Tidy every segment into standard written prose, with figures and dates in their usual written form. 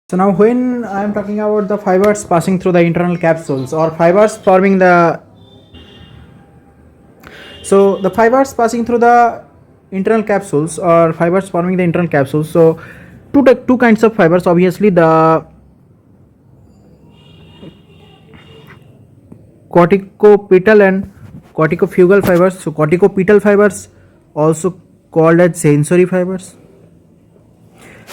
So now when I am talking about the fibers passing through the internal capsules or fibers forming the fibers passing through the internal capsules or fibers forming the internal capsules. So two kinds of fibers, obviously the corticopetal and corticofugal fibers. So corticopetal fibers also called as sensory fibers,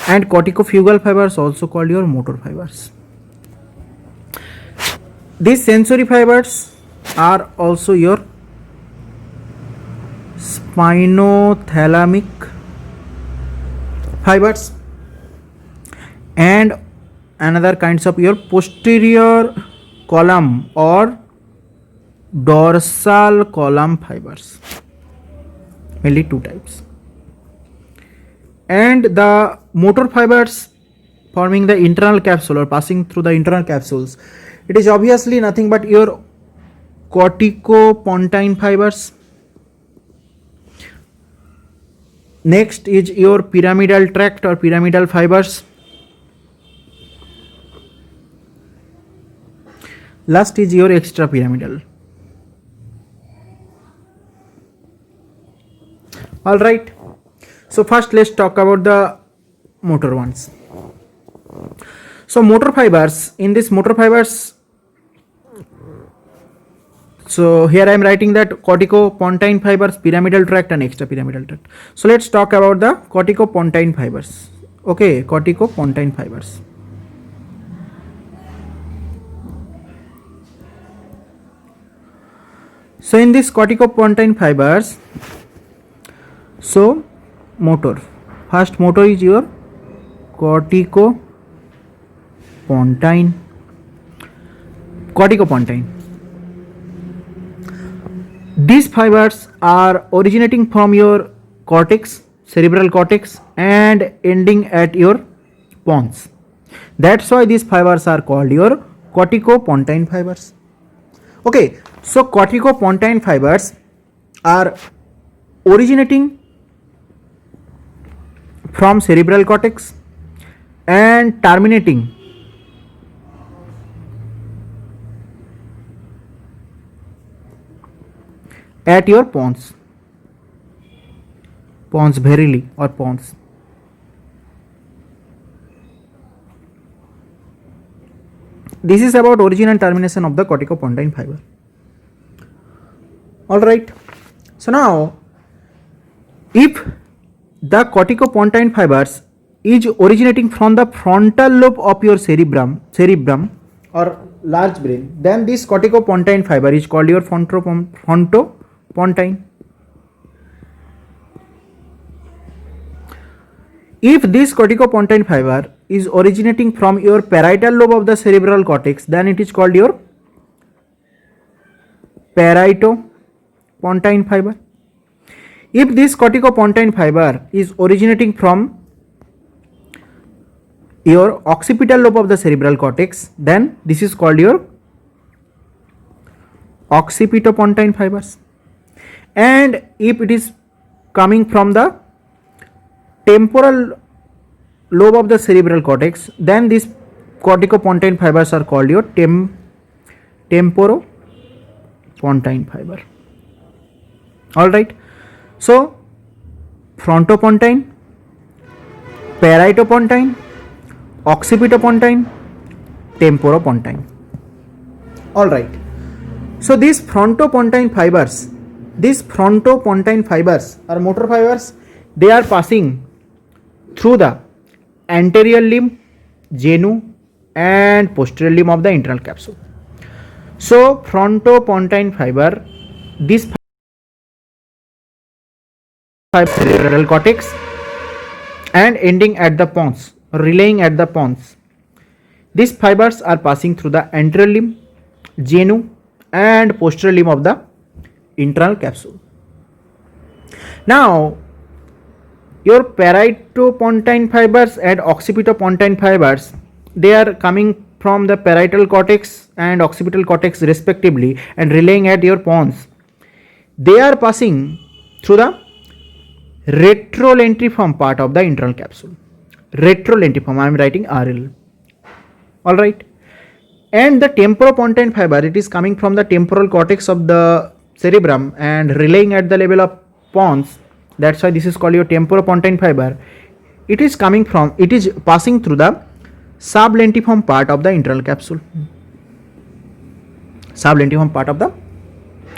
and corticofugal fibers also called your motor fibers. These sensory fibers are also your spinothalamic fibers and another kinds of your posterior column or dorsal column fibers, mainly two types. And the motor fibers forming the internal capsule or passing through the internal capsules, it is obviously nothing but your corticopontine fibers. Next is your pyramidal tract or pyramidal fibers. Last is your extrapyramidal. All right. So first let's talk about the motor ones. So motor fibers, in this motor fibers, so here I am writing that corticopontine fibers, pyramidal tract and extrapyramidal tract. So let's talk about the corticopontine fibers. Okay, corticopontine fibers. So in this corticopontine fibers, so motor, first motor is your corticopontine. These fibers are originating from your cortex, cerebral cortex, and ending at your pons. That's why these fibers are called your corticopontine fibers. Okay, so corticopontine fibers are originating from cerebral cortex and terminating at your pons verily or pons. This is about origin and termination of the corticopontine fiber. All right. So now, if the corticopontine fibers is originating from the frontal lobe of your cerebrum or large brain, then this corticopontine fiber is called your frontopontine. If this corticopontine fiber is originating from your parietal lobe of the cerebral cortex, then it is called your parieto-pontine fiber. If this corticopontine fiber is originating from your occipital lobe of the cerebral cortex, then this is called your occipitopontine fibers. And if it is coming from the temporal lobe of the cerebral cortex, then these corticopontine fibers are called your temporopontine fiber. All right. So frontopontine, parietopontine, occipitopontine, temporopontine. All right. So these frontopontine fibers are motor fibers. They are passing through the anterior limb, genu, and posterior limb of the internal capsule. So frontopontine fiber, this fiber cerebral cortex and ending at the pons, relaying at the pons. These fibers are passing through the anterior limb, genu, and posterior limb of the internal capsule. Now, your parietopontine fibers and occipitopontine fibers, they are coming from the parietal cortex and occipital cortex respectively and relaying at your pons. They are passing through the retrolentiform part of the internal capsule. Retrolentiform, I am writing RL. All right. And the temporopontine fiber, it is coming from the temporal cortex of the cerebrum and relaying at the level of pons. That's why this is called your temporopontine fiber. It is passing through the sublentiform part of the internal capsule. Sublentiform part of the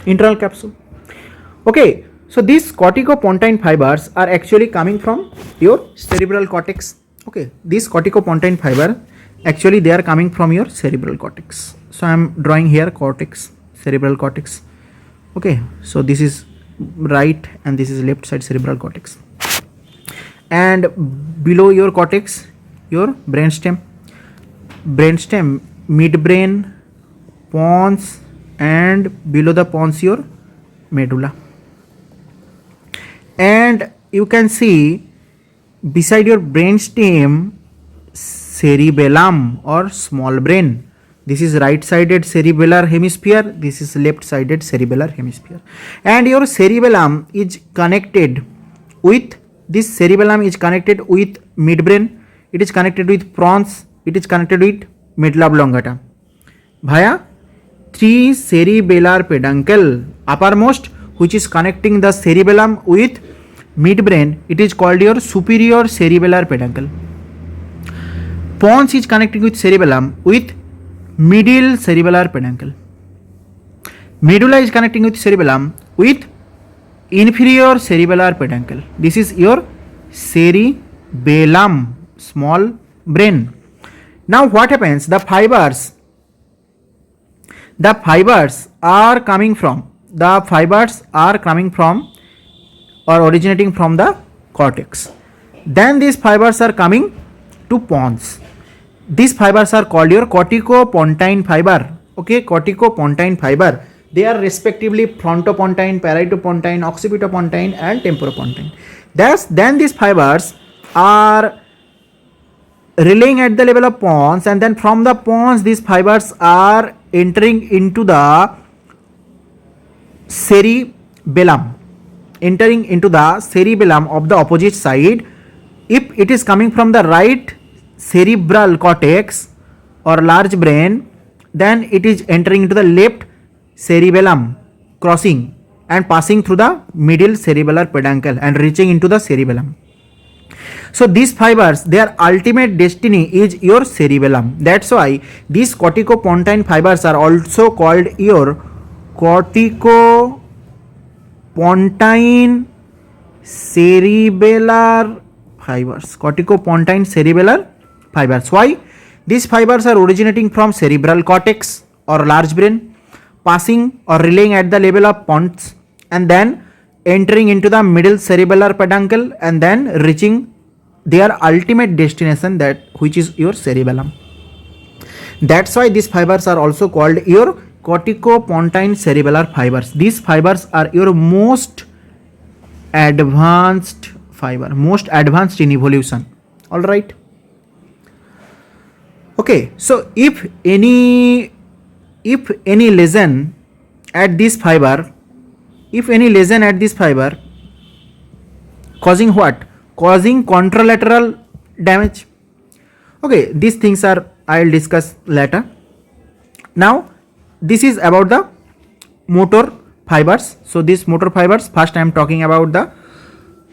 internal capsule. Okay, so these corticopontine fibers are actually coming from your cerebral cortex. Okay, these corticopontine fiber actually they are coming from your cerebral cortex. So I am drawing here cortex, cerebral cortex. Okay, so this is right and this is left side cerebral cortex, and below your cortex your brainstem, midbrain, pons, and below the pons your medulla. And you can see beside your brainstem cerebellum or small brain. This is right sided cerebellar hemisphere, this is left sided cerebellar hemisphere, and your cerebellum is connected with midbrain, it is connected with pons, it is connected with medulla oblongata via three cerebellar peduncle uppermost, which is connecting the cerebellum with midbrain. It is called your superior cerebellar peduncle. Pons is connecting with cerebellum with middle cerebellar peduncle. Medulla is connecting with cerebellum with inferior cerebellar peduncle. This is your cerebellum, small brain. Now what happens? The fibers are coming from or originating from the cortex. Then these fibers are coming to pons. These fibers are called your corticopontine fiber. Okay, corticopontine fiber. They are respectively frontopontine, parietopontine, occipitopontine, and temporopontine. Then these fibers are relaying at the level of pons, and then from the pons these fibers are entering into the cerebellum of the opposite side. If it is coming from the right cerebral cortex or large brain, then it is entering into the left cerebellum, crossing and passing through the middle cerebellar peduncle and reaching into the cerebellum. So these fibers, their ultimate destiny is your cerebellum. That's why these corticopontine fibers are also called your corticopontine cerebellar fibers. Corticopontine cerebellar fibers. Why? These fibers are originating from cerebral cortex or large brain, passing or relaying at the level of pons, and then entering into the middle cerebellar peduncle and then reaching their ultimate destination, which is your cerebellum. That's why these fibers are also called your corticopontine cerebellar fibers. These fibers are your most advanced fiber, most advanced in evolution. All right. Okay, so if any lesion at this fiber, causing what? Causing contralateral damage. Okay, these things are I will discuss later. Now this is about the motor fibers. So these motor fibers, first I am talking about the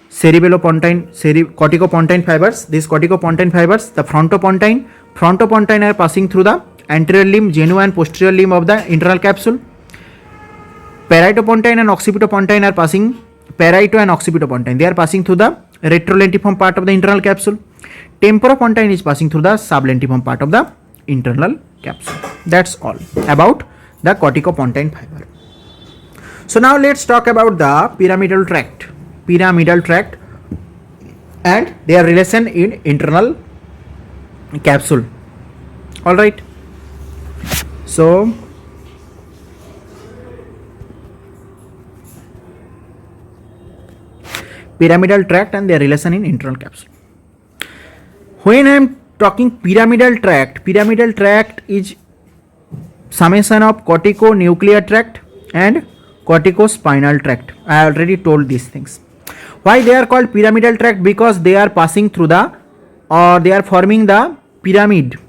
corticopontine fibers. These corticopontine fibers, the frontopontine are passing through the anterior limb, genu and posterior limb of the internal capsule. Parietopontine and occipitopontine are passing, parieto and occipitopontine, they are passing through the retrolentiform part of the internal capsule. Temporopontine is passing through the sublentiform part of the internal capsule. That's all about the corticopontine fiber. So now let's talk about the pyramidal tract and their relation in internal capsule. All right. So pyramidal tract and their relation in internal capsule. When I am talking pyramidal tract is summation of corticonuclear tract and corticospinal tract. I already told these things. Why they are called pyramidal tract? Because they are passing through they are forming the pyramid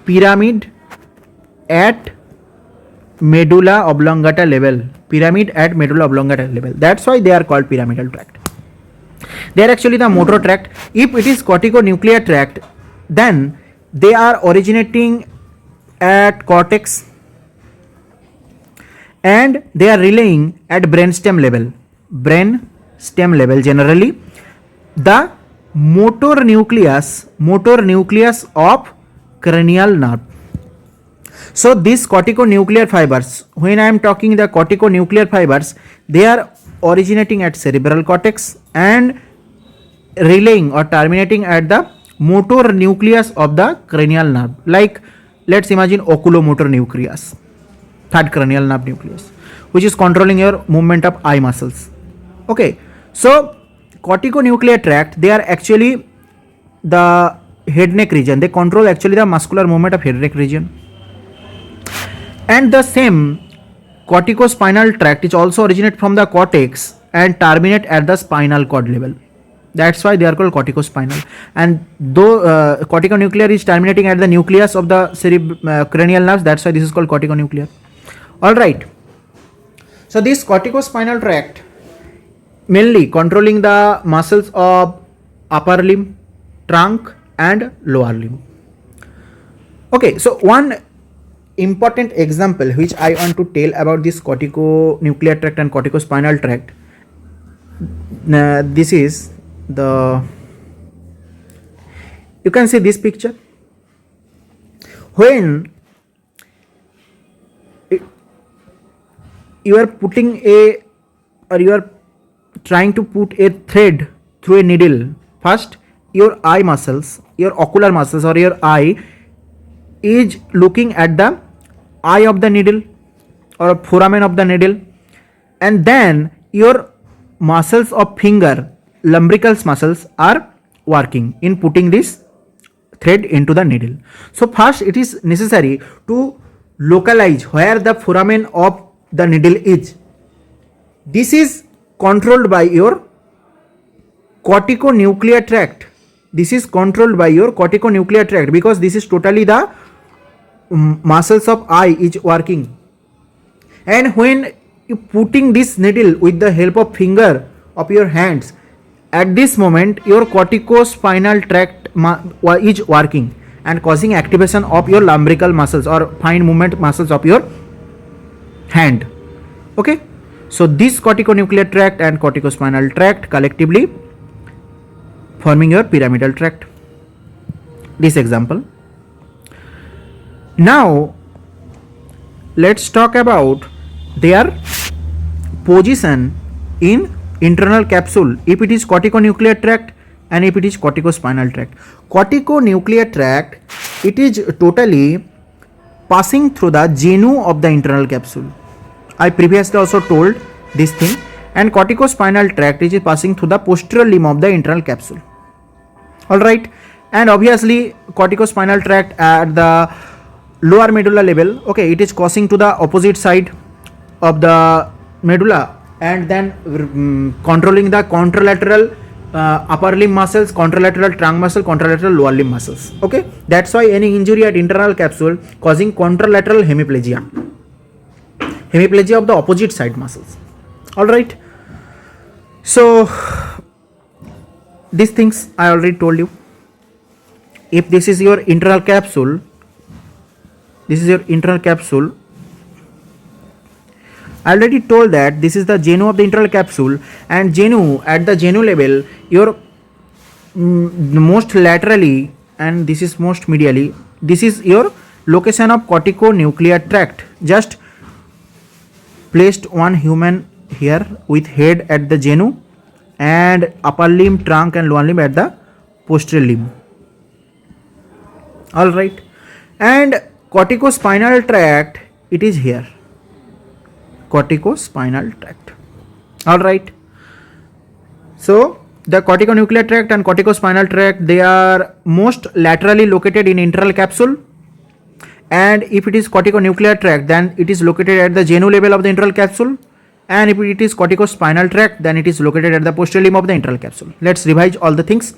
pyramid at medulla oblongata level. Pyramid at medulla oblongata level. That's why they are called pyramidal tract. They are actually the motor tract. If it is corticonuclear tract, then they are originating at cortex and they are relaying at brainstem level. Brainstem level, generally the motor nucleus of cranial nerve. So these corticonuclear fibers, when I am talking the corticonuclear fibers, they are originating at cerebral cortex and relaying or terminating at the motor nucleus of the cranial nerve. Like let's imagine oculomotor nucleus, third cranial nerve nucleus, which is controlling your movement of eye muscles. Okay, so corticonuclear tract, they are actually the head neck region. They control actually the muscular movement of head neck region. And the same corticospinal tract is also originate from the cortex and terminate at the spinal cord level. That's why they are called corticospinal. And though corticonuclear is terminating at the nucleus of the cranial nerves, that's why this is called corticonuclear. All right. So this corticospinal tract mainly controlling the muscles of upper limb, trunk and lower limb. Okay, so one important example which I want to tell about this corticonuclear tract and corticospinal tract. This is the, you can see this picture. When you are putting a, or you are trying to put a thread through a needle, first your eye muscles, your ocular muscles or your eye is looking at the eye of the needle or foramen of the needle, and then your muscles of finger, lumbricals muscles are working in putting this thread into the needle. So first it is necessary to localize where the foramen of the needle is. This is controlled by your corticonuclear tract. This is controlled by your corticonuclear tract because this is totally the muscles of eye is working. And when you putting this needle with the help of finger of your hands, at this moment your corticospinal tract is working and causing activation of your lumbrical muscles or fine movement muscles of your hand. Okay, so this corticonuclear tract and corticospinal tract collectively forming your pyramidal tract. This example. Now let's talk about their position in internal capsule, if it is corticonuclear tract and if it is corticospinal tract. Corticonuclear tract, it is totally passing through the genu of the internal capsule. I previously also told this thing. And corticospinal tract is passing through the posterior limb of the internal capsule. Alright, and obviously corticospinal tract at the lower medulla level, okay, it is crossing to the opposite side of the medulla and then controlling the contralateral upper limb muscles, contralateral trunk muscle, contralateral lower limb muscles. Okay, that's why any injury at internal capsule causing contralateral hemiplegia of the opposite side muscles. All right, so these things I already told you. If this is your internal capsule, I already told that this is the genu of the internal capsule, and genu, at the genu level, your most laterally and this is most medially, this is your location of corticonuclear tract. Just placed one human here with head at the genu and upper limb, trunk and lower limb at the posterior limb. Alright, and corticospinal tract, it is here. Corticospinal tract. Alright, so the corticonuclear tract and corticospinal tract, they are most laterally located in internal capsule, and if it is corticonuclear tract, then it is located at the genu level of the internal capsule, and if it is corticospinal tract, then it is located at the posterior limb of the internal capsule. Let's revise all the things.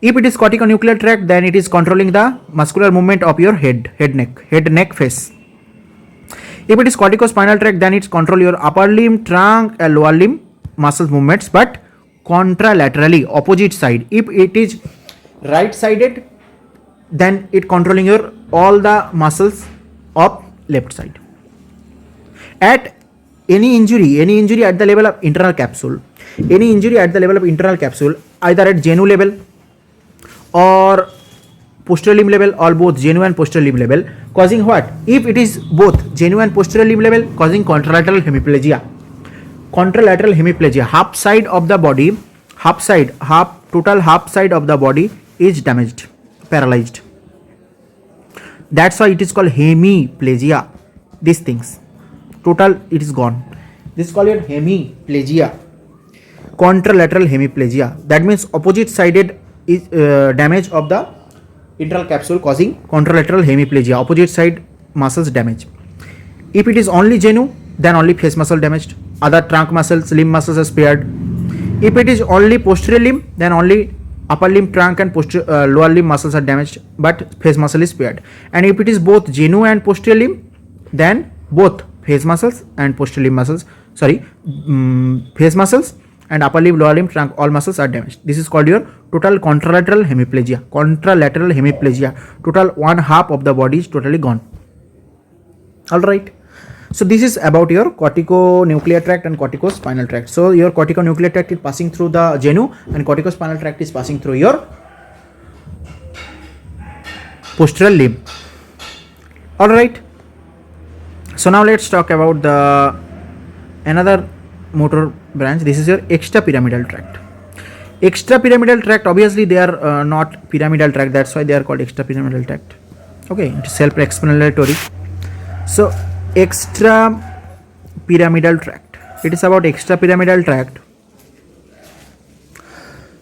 If it is corticonuclear tract, then it is controlling the muscular movement of your head, neck, face. If it is corticospinal tract, then it's control your upper limb, trunk, and lower limb muscle movements, but contralaterally, opposite side. If it is right sided, then it controlling your all the muscles of left side. At any injury at the level of internal capsule, either at genu level or posterior limb level, or both genu and posterior limb level, causing what? If it is both genu and posterior limb level, causing contralateral hemiplegia. Half side of the body, total half side of the body is damaged, paralyzed. That's why it is called hemiplegia. These things, total it is gone. This is called your hemiplegia, contralateral hemiplegia. That means opposite sided is damage of the internal capsule, causing contralateral hemiplegia, opposite side muscles damage. If it is only genu, then only face muscle damaged, other trunk muscles, limb muscles are spared. If it is only posterior limb, then only upper limb, trunk and lower limb muscles are damaged, but face muscle is spared. And if it is both genu and posterior limb, then both face muscles and posterior limb muscles, face muscles and upper limb, lower limb, trunk, all muscles are damaged. This is called your total contralateral hemiplegia. Total one half of the body is totally gone. All right. So this is about your corticonuclear tract and corticospinal tract. So your corticonuclear tract is passing through the genu, and corticospinal tract is passing through your posterior limb. All right. So now let's talk about the another motor branch. This is your extrapyramidal tract. Extrapyramidal tract, obviously they are not pyramidal tract, that's why they are called extrapyramidal tract. Okay, it is self-explanatory. So extrapyramidal tract, it is about extrapyramidal tract.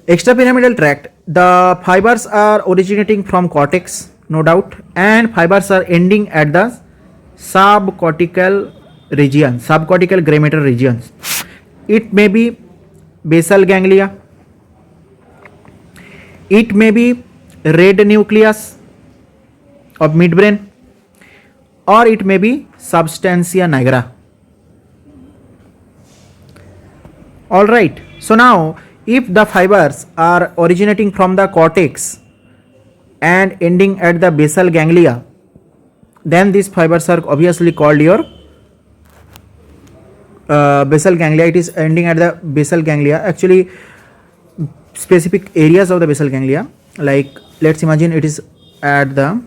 Extrapyramidal tract, the fibers are originating from cortex, no doubt, and fibers are ending at the subcortical region, subcortical gray matter regions. It may be basal ganglia, it may be red nucleus of midbrain, or it may be substantia nigra. All right. So now, if the fibers are originating from the cortex and ending at the basal ganglia, then these fibers are obviously called your basal ganglia. It is ending at the basal ganglia. Actually, specific areas of the basal ganglia, like let's imagine it is at the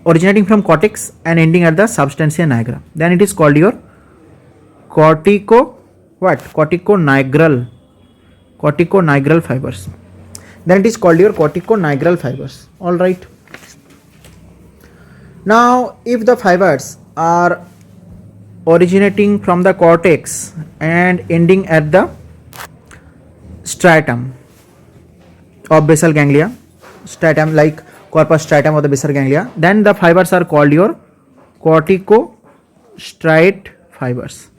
originating from cortex and ending at the substantia nigra, then it is called your corticonigral fibers. Then it is called your corticonigral fibers. All right. Now if the fibers are originating from the cortex and ending at the stratum of basal ganglia, stratum like corpus stratum of the basal ganglia, then the fibers are called your corticostriate fibers.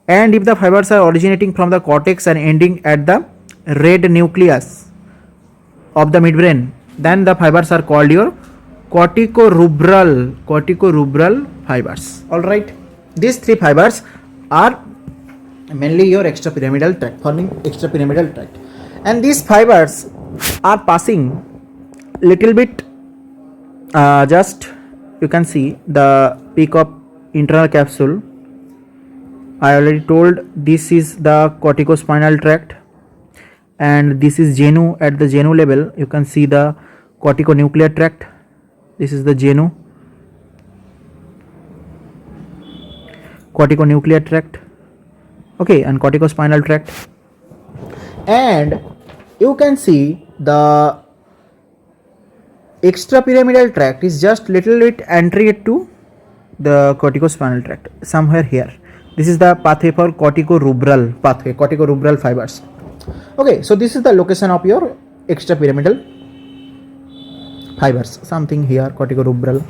And if the fibers are originating from the cortex and ending at the red nucleus of the midbrain, then the fibers are called your corticorubral fibers. All right. These three fibers are mainly your extrapyramidal tract, forming extrapyramidal tract, and these fibers are passing little bit, just you can see the peak of internal capsule. I already told this is the corticospinal tract and this is genu. At the genu level you can see the corticonuclear tract. This is the genu, corticonuclear tract, okay, and corticospinal tract. And you can see the extrapyramidal tract is just little bit anterior to the corticospinal tract, somewhere here. This is the pathway for corticorubral pathway, corticorubral fibers. Okay, so this is the location of your extrapyramidal fibers, something here, corticorubral.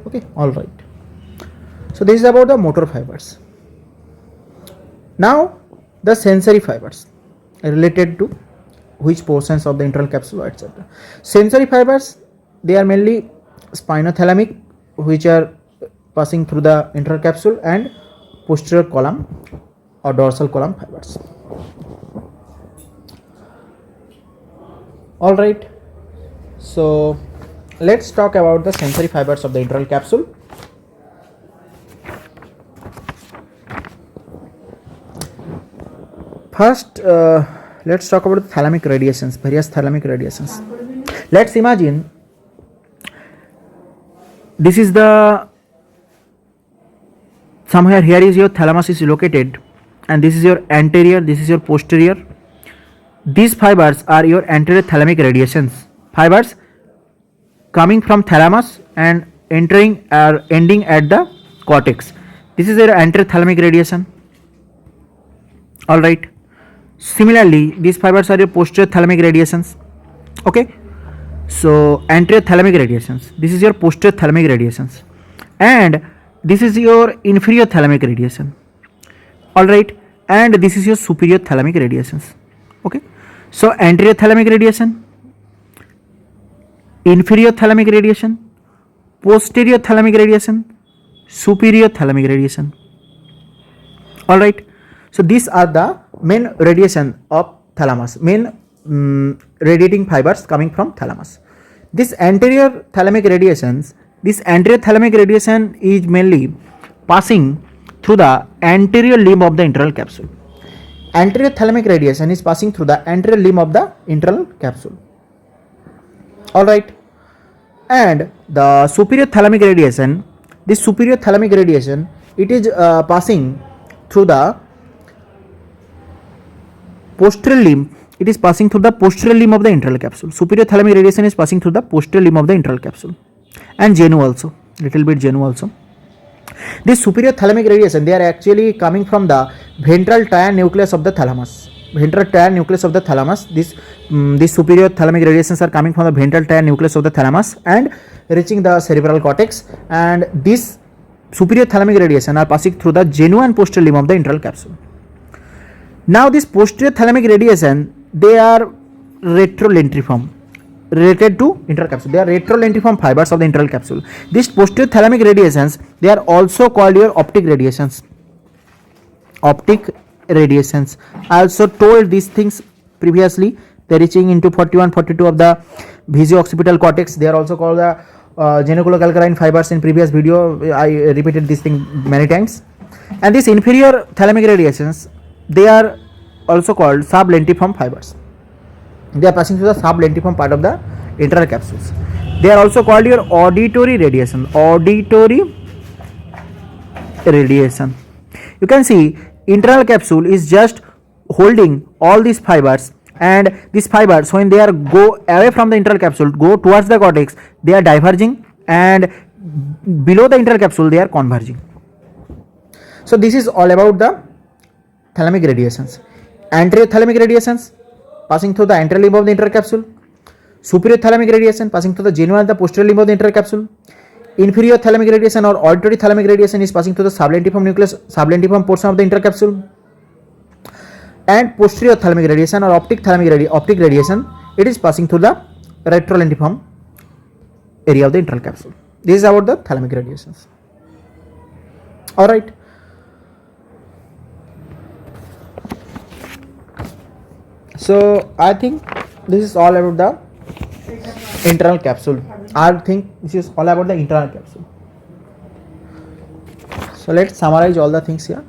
Okay, all right. So this is about the motor fibers. Now the sensory fibers related to which portions of the internal capsule, etc. Sensory fibers, they are mainly spinothalamic, which are passing through the internal capsule, and posterior column or dorsal column fibers. All right, so let's talk about the sensory fibers of the internal capsule. First, let's talk about thalamic radiations, various thalamic radiations. Let's imagine this is the, somewhere here is your thalamus is located, and this is your anterior, this is your posterior. These fibers are your anterior thalamic radiations, fibers coming from thalamus and entering or ending at the cortex. This is your anterior thalamic radiation. All right. Similarly, these fibers are your posterior thalamic radiations. Okay. So anterior thalamic radiations. This is your posterior thalamic radiations, and this is your inferior thalamic radiation. All right. And this is your superior thalamic radiations. Okay. So anterior thalamic radiation, inferior thalamic radiation, posterior thalamic radiation, superior thalamic radiation. All right. So these are the main radiation of thalamus, main radiating fibers coming from thalamus. This anterior thalamic radiations, this anterior thalamic radiation is mainly passing through the anterior limb of the internal capsule. Anterior thalamic radiation is passing through the anterior limb of the internal capsule. All right. And the superior thalamic radiation, this superior thalamic radiation, it is passing through the posterior limb. It is passing through the posterior limb of the internal capsule. Superior thalamic radiation is passing through the posterior limb of the internal capsule, and genu also, little bit genu also. This superior thalamic radiation, they are actually coming from the ventral tire nucleus of the thalamus. Ventral tire nucleus of the thalamus. These superior thalamic radiations are coming from the ventral tire nucleus of the thalamus and reaching the cerebral cortex. And this superior thalamic radiation are passing through the genu and posterior limb of the internal capsule. Now this posterior thalamic radiation, they are retrolentiform, related to internal capsule. They are retrolentiform fibers of the internal capsule. These posterior thalamic radiations, they are also called your optic radiations. Optic radiations. I also told these things previously. They are reaching into 41-42 of the visuo-occipital cortex. They are also called the geniculocalcarine fibers. In previous video, I repeated this thing many times. And these inferior thalamic radiations, they are also called sublentiform fibers. They are passing through the sublentiform part of the internal capsules. They are also called your auditory radiation. Auditory radiation. You can see internal capsule is just holding all these fibers, and these fibers, when they are go away from the internal capsule, go towards the cortex, they are diverging, and below the internal capsule they are converging. So this is all about the thalamic radiations. Anterior thalamic radiations passing through the anterior limb of the internal capsule. Superior thalamic radiation passing through the genu and the posterior limb of the internal capsule. Inferior thalamic radiation or auditory thalamic radiation is passing through the sublentiform nucleus, sublentiform portion of the internal capsule. And posterior thalamic radiation or optic radiation, it is passing through the retrolentiform area of the internal capsule. This is about the thalamic radiations. All right. So I think this is all about the internal capsule. I think this is all about the internal capsule. So let's summarize all the things here.